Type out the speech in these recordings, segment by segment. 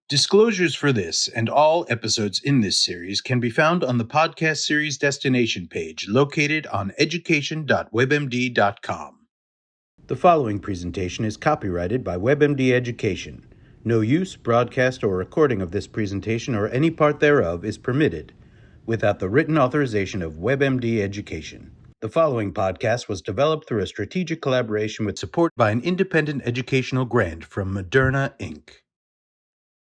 Disclosures for this and all episodes in this series can be found on the podcast series destination page located on education.webmd.com. The following presentation is copyrighted by WebMD Education. No use, broadcast, or recording of this presentation or any part thereof is permitted without the written authorization of WebMD Education. The following podcast was developed through a strategic collaboration with support by an independent educational grant from Moderna, Inc.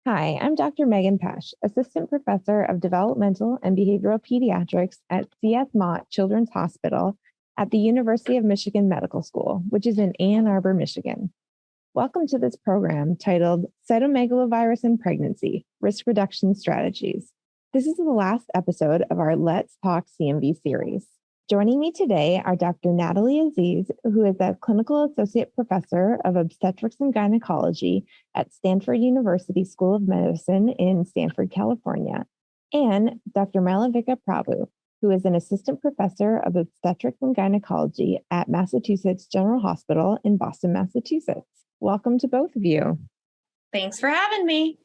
Hi, I'm Dr. Megan Pesch, Assistant Professor of Developmental and Behavioral Pediatrics at C.S. Mott Children's Hospital at the University of Michigan Medical School, which is in Ann Arbor, Michigan. Welcome to this program titled Cytomegalovirus in Pregnancy, Risk Reduction Strategies. This is the last episode of our Let's Talk CMV series. Joining me today are Dr. Natalie Aziz, who is a Clinical Associate Professor of Obstetrics and Gynecology at Stanford University School of Medicine in Stanford, California, and Dr. Malavika Prabhu, who is an Assistant Professor of Obstetrics and Gynecology at Massachusetts General Hospital in Boston, Massachusetts. Welcome to both of you. Thanks for having me.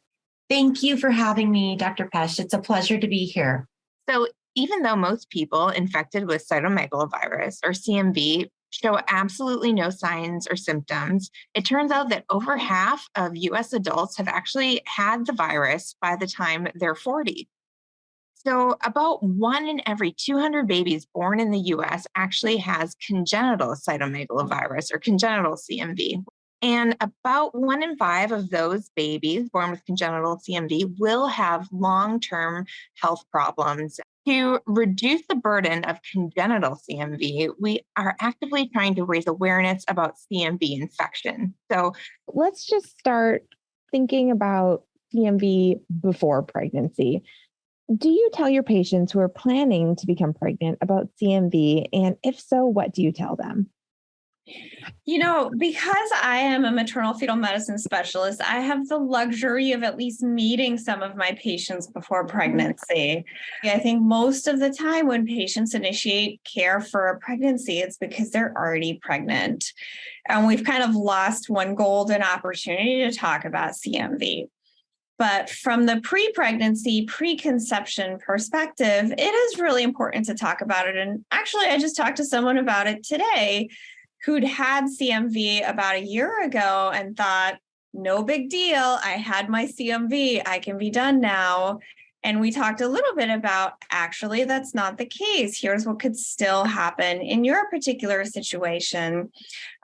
Thank you for having me, Dr. Pesch. It's a pleasure to be here. So even though most people infected with cytomegalovirus or CMV show absolutely no signs or symptoms, it turns out that over half of U.S. adults have actually had the virus by the time they're 40. So about 1 in every 200 babies born in the U.S. actually has congenital cytomegalovirus or congenital CMV. And about 1 in 5 of those babies born with congenital CMV will have long-term health problems. To reduce the burden of congenital CMV, we are actively trying to raise awareness about CMV infection. So let's just start thinking about CMV before pregnancy. Do you tell your patients who are planning to become pregnant about CMV? And if so, what do you tell them? Because I am a maternal fetal medicine specialist, I have the luxury of at least meeting some of my patients before pregnancy. I think most of the time when patients initiate care for a pregnancy, it's because they're already pregnant. And we've kind of lost one golden opportunity to talk about CMV. But from the pre-pregnancy, preconception perspective, it is really important to talk about it. And actually, I just talked to someone about it today who'd had CMV about a year ago and thought, no big deal. I had my CMV. I can be done now. And we talked a little bit about, actually, that's not the case. Here's what could still happen in your particular situation.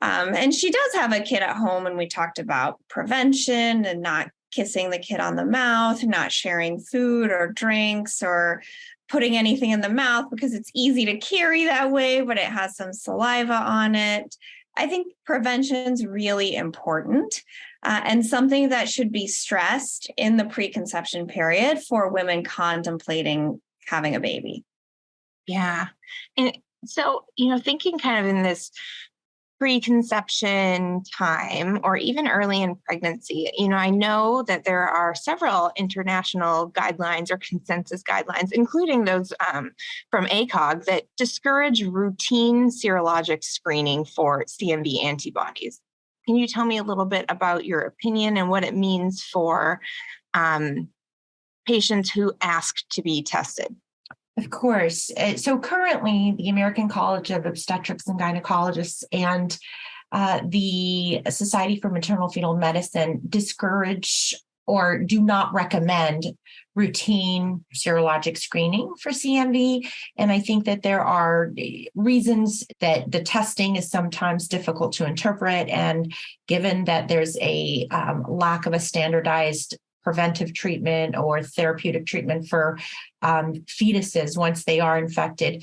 And she does have a kid at home, and we talked about prevention and not kissing the kid on the mouth, not sharing food or drinks or putting anything in the mouth because it's easy to carry that way, but it has some saliva on it. I think prevention is really important and something that should be stressed in the preconception period for women contemplating having a baby. Yeah. And so, thinking kind of in this preconception time or even early in pregnancy, I know that there are several international guidelines or consensus guidelines, including those from ACOG, that discourage routine serologic screening for CMV antibodies. Can you tell me a little bit about your opinion and what it means for patients who ask to be tested? Of course. So currently, the American College of Obstetrics and Gynecologists and the Society for Maternal Fetal Medicine discourage or do not recommend routine serologic screening for CMV. And I think that there are reasons that the testing is sometimes difficult to interpret. And given that there's a lack of a standardized preventive treatment or therapeutic treatment for fetuses once they are infected,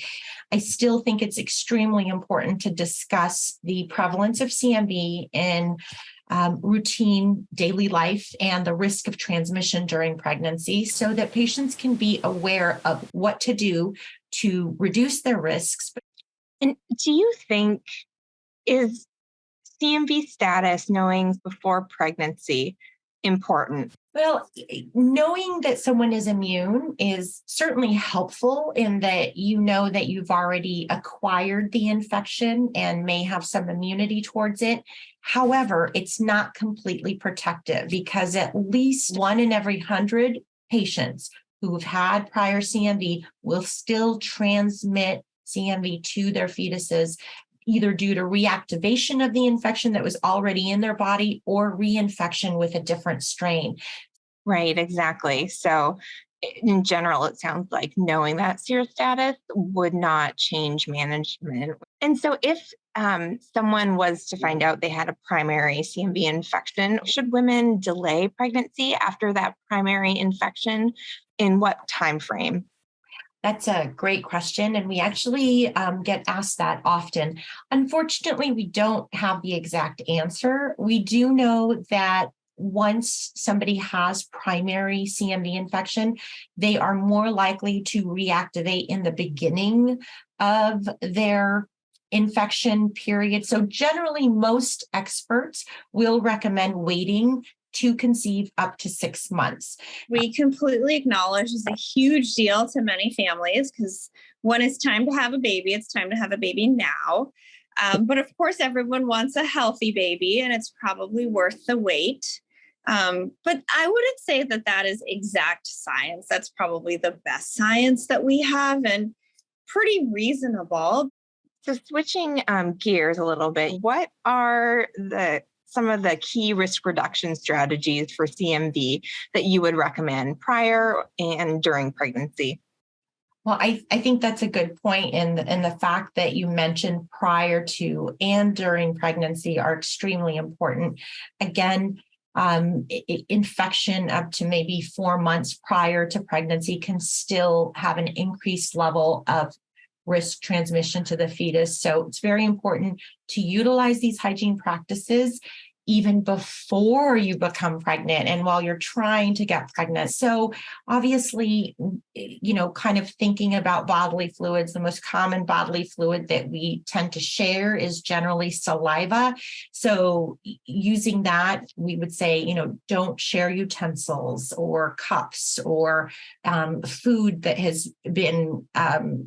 I still think it's extremely important to discuss the prevalence of CMV in routine daily life and the risk of transmission during pregnancy so that patients can be aware of what to do to reduce their risks. And do you think is CMV status knowing before pregnancy, important? Well, knowing that someone is immune is certainly helpful in that you know that you've already acquired the infection and may have some immunity towards it. However, it's not completely protective because at least 1 in every 100 patients who've had prior CMV will still transmit CMV to their fetuses, either due to reactivation of the infection that was already in their body or reinfection with a different strain. Right, exactly. So in general, it sounds like knowing that serostatus would not change management. And so if someone was to find out they had a primary CMV infection, should women delay pregnancy after that primary infection? In what time frame? That's a great question. And we actually get asked that often. Unfortunately, we don't have the exact answer. We do know that once somebody has primary CMV infection, they are more likely to reactivate in the beginning of their infection period. So generally, most experts will recommend waiting to conceive up to 6 months. We completely acknowledge it's a huge deal to many families because when it's time to have a baby, it's time to have a baby now. But of course, everyone wants a healthy baby, and it's probably worth the wait. But I wouldn't say that that is exact science. That's probably the best science that we have and pretty reasonable. So switching gears a little bit, what are some of the key risk reduction strategies for CMV that you would recommend prior and during pregnancy? Well, I think that's a good point. And the fact that you mentioned prior to and during pregnancy are extremely important. Again, infection up to maybe 4 months prior to pregnancy can still have an increased level of risk transmission to the fetus. So it's very important to utilize these hygiene practices even before you become pregnant and while you're trying to get pregnant. So obviously, kind of thinking about bodily fluids, the most common bodily fluid that we tend to share is generally saliva. So using that, we would say, don't share utensils or cups or food that has been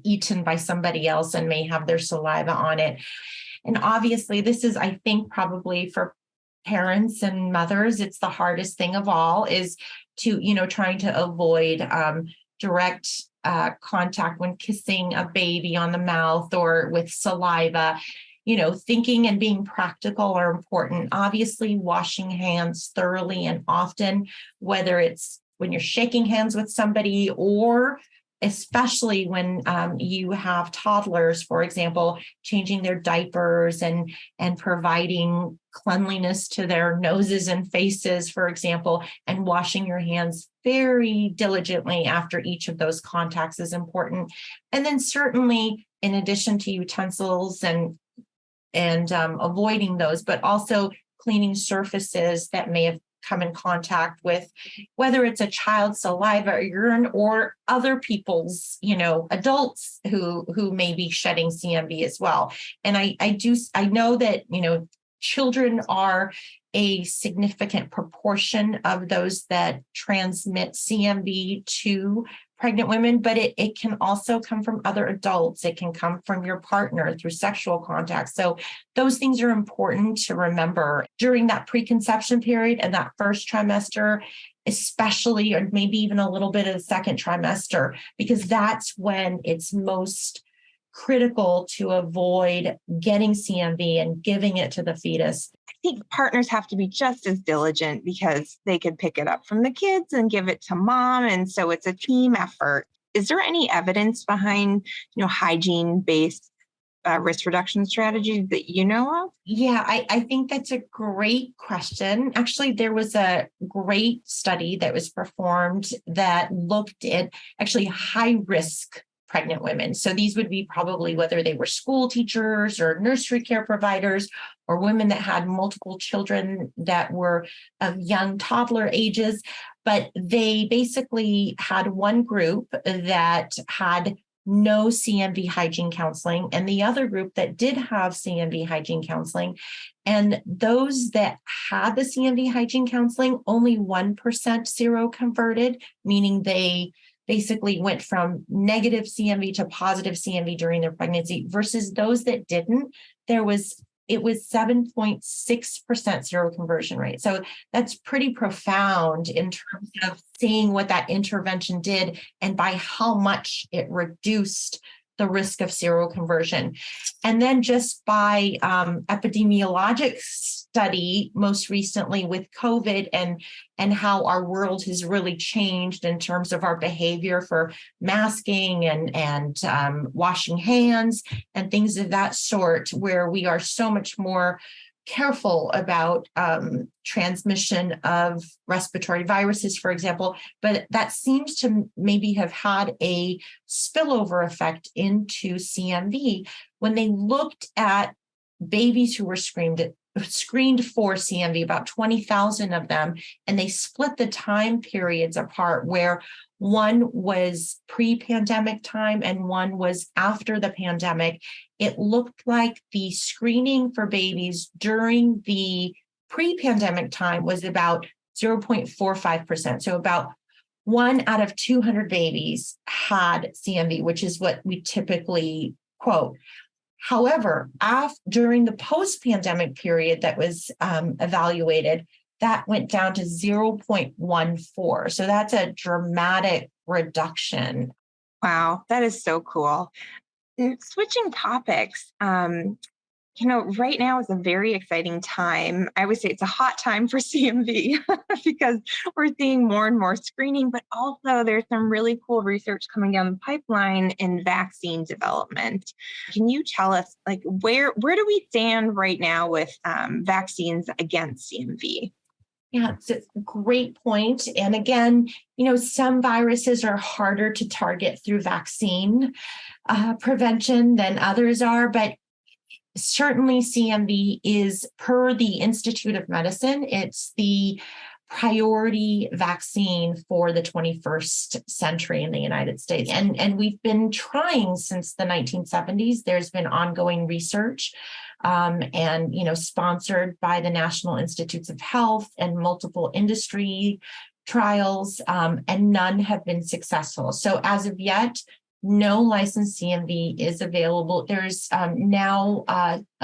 eaten by somebody else and may have their saliva on it. And obviously, this is, I think, probably for parents and mothers, it's the hardest thing of all is to, trying to avoid direct contact when kissing a baby on the mouth or with saliva. Thinking and being practical are important. Obviously, washing hands thoroughly and often, whether it's when you're shaking hands with somebody or especially when you have toddlers, for example, changing their diapers and providing cleanliness to their noses and faces, for example, and washing your hands very diligently after each of those contacts is important. And then certainly, in addition to utensils and avoiding those, but also cleaning surfaces that may have come in contact with, whether it's a child's saliva or urine or other people's, adults who may be shedding CMV as well. And I know that, children are a significant proportion of those that transmit CMV to pregnant women, but it can also come from other adults. It can come from your partner through sexual contact. So those things are important to remember during that preconception period and that first trimester, especially, or maybe even a little bit of the second trimester, because that's when it's most critical to avoid getting CMV and giving it to the fetus. I think partners have to be just as diligent because they could pick it up from the kids and give it to mom. And so it's a team effort. Is there any evidence behind, hygiene-based risk reduction strategies that you know of? Yeah, I think that's a great question. Actually, there was a great study that was performed that looked at actually high-risk pregnant women. So these would be probably whether they were school teachers or nursery care providers or women that had multiple children that were of young toddler ages. But they basically had one group that had no CMV hygiene counseling, and the other group that did have CMV hygiene counseling. And those that had the CMV hygiene counseling, only 1% seroconverted, meaning they basically went from negative CMV to positive CMV during their pregnancy, versus those that didn't. It was 7.6% seroconversion rate. So that's pretty profound in terms of seeing what that intervention did and by how much it reduced the risk of seroconversion. And then just by epidemiologic study, most recently with COVID and how our world has really changed in terms of our behavior for masking and washing hands and things of that sort, where we are so much more careful about transmission of respiratory viruses, for example, but that seems to maybe have had a spillover effect into CMV. When they looked at babies who were screened for CMV, about 20,000 of them, and they split the time periods apart, where one was pre-pandemic time and one was after the pandemic. It looked like the screening for babies during the pre-pandemic time was about 0.45%. So about 1 out of 200 babies had CMV, which is what we typically quote. However, during the post-pandemic period that was evaluated, that went down to 0.14. So that's a dramatic reduction. Wow, that is so cool. Switching topics, right now is a very exciting time. I would say it's a hot time for CMV because we're seeing more and more screening, but also there's some really cool research coming down the pipeline in vaccine development. Can you tell us, where do we stand right now with vaccines against CMV? Yeah, it's a great point. And again, some viruses are harder to target through vaccine prevention than others are, but certainly CMV is, per the Institute of Medicine, it's the priority vaccine for the 21st century in the United States. And we've been trying since the 1970s. There's been ongoing research and sponsored by the National Institutes of Health and multiple industry trials, and none have been successful. So as of yet, no licensed CMV is available. There's now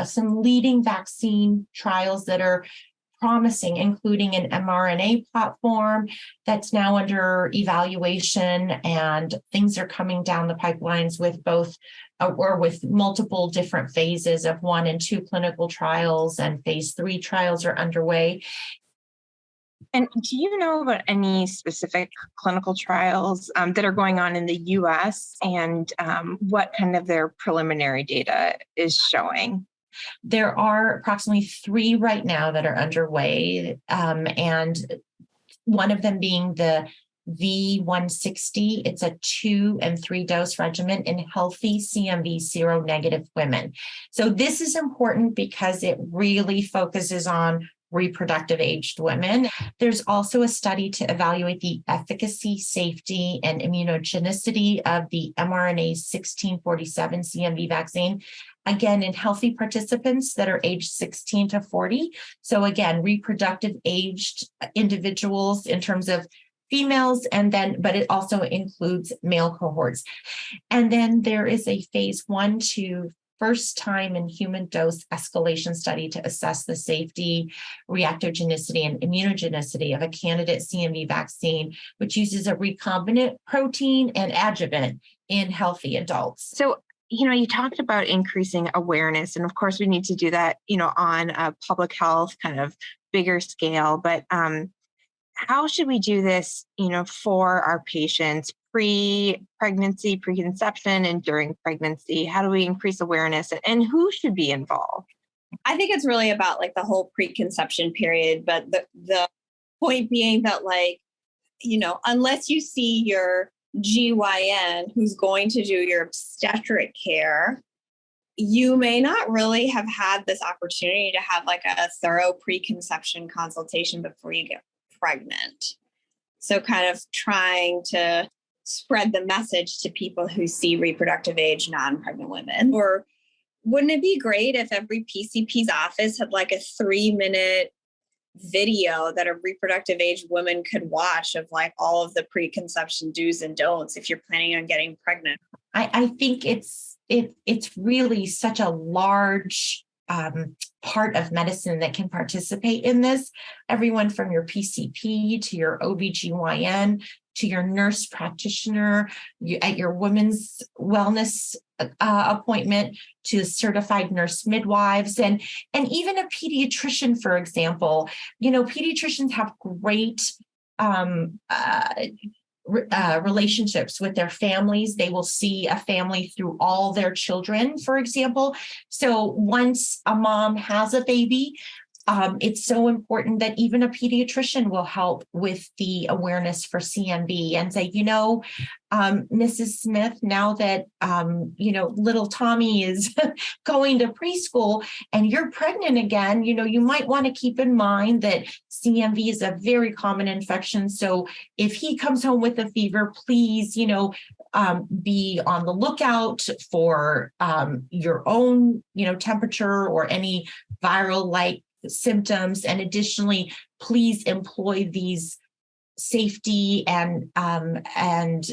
some leading vaccine trials that are promising, including an mRNA platform that's now under evaluation, and things are coming down the pipelines with both or with multiple different phases of 1 and 2 clinical trials, and phase 3 trials are underway. And do you know about any specific clinical trials that are going on in the U.S. and what kind of their preliminary data is showing? There are approximately 3 right now that are underway, and one of them being the V160. It's a 2 and 3 dose regimen in healthy CMV seronegative women. So this is important because it really focuses on reproductive aged women. There's also a study to evaluate the efficacy, safety, and immunogenicity of the mRNA 1647 CMV vaccine, again, in healthy participants that are aged 16 to 40. So again, reproductive aged individuals in terms of females, but it also includes male cohorts. And then there is a phase 1-2 first time in human dose escalation study to assess the safety, reactogenicity, and immunogenicity of a candidate CMV vaccine, which uses a recombinant protein and adjuvant in healthy adults. So, you talked about increasing awareness, and of course we need to do that, on a public health kind of bigger scale, but how should we do this, for our patients pre-pregnancy, preconception, and during pregnancy? How do we increase awareness, and who should be involved? I think it's really about the whole preconception period, but the point being that unless you see your GYN who's going to do your obstetric care, you may not really have had this opportunity to have a thorough preconception consultation before you get pregnant. So kind of trying to spread the message to people who see reproductive age non-pregnant women? Or wouldn't it be great if every PCP's office had like a 3-minute video that a reproductive age woman could watch of like all of the preconception do's and don'ts if you're planning on getting pregnant? I think it's really such a large part of medicine that can participate in this. Everyone from your PCP to your OBGYN to your nurse practitioner, at your women's wellness appointment, to certified nurse midwives, and even a pediatrician, for example. Pediatricians have great relationships with their families. They will see a family through all their children, for example. So once a mom has a baby, it's so important that even a pediatrician will help with the awareness for CMV and say, Mrs. Smith, now that, little Tommy is going to preschool and you're pregnant again, you might want to keep in mind that CMV is a very common infection. So if he comes home with a fever, please, be on the lookout for your own, temperature or any viral-like symptoms. And additionally, please employ these safety and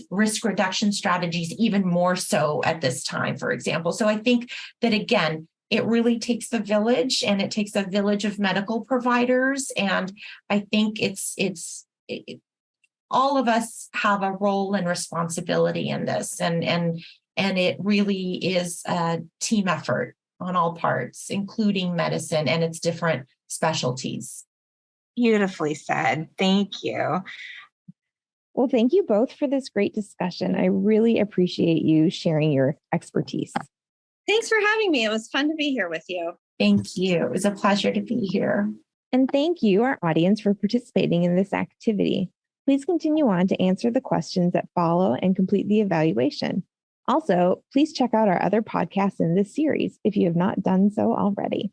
risk reduction strategies even more so at this time, for example. So I think that, again, it really takes a village, and it takes a village of medical providers. And I think all of us have a role and responsibility in this. And it really is a team effort on all parts, including medicine and its different specialties. Beautifully said. Thank you. Well, thank you both for this great discussion. I really appreciate you sharing your expertise. Thanks for having me. It was fun to be here with you. Thank you. It was a pleasure to be here. And thank you, our audience, for participating in this activity. Please continue on to answer the questions that follow and complete the evaluation. Also, please check out our other podcasts in this series if you have not done so already.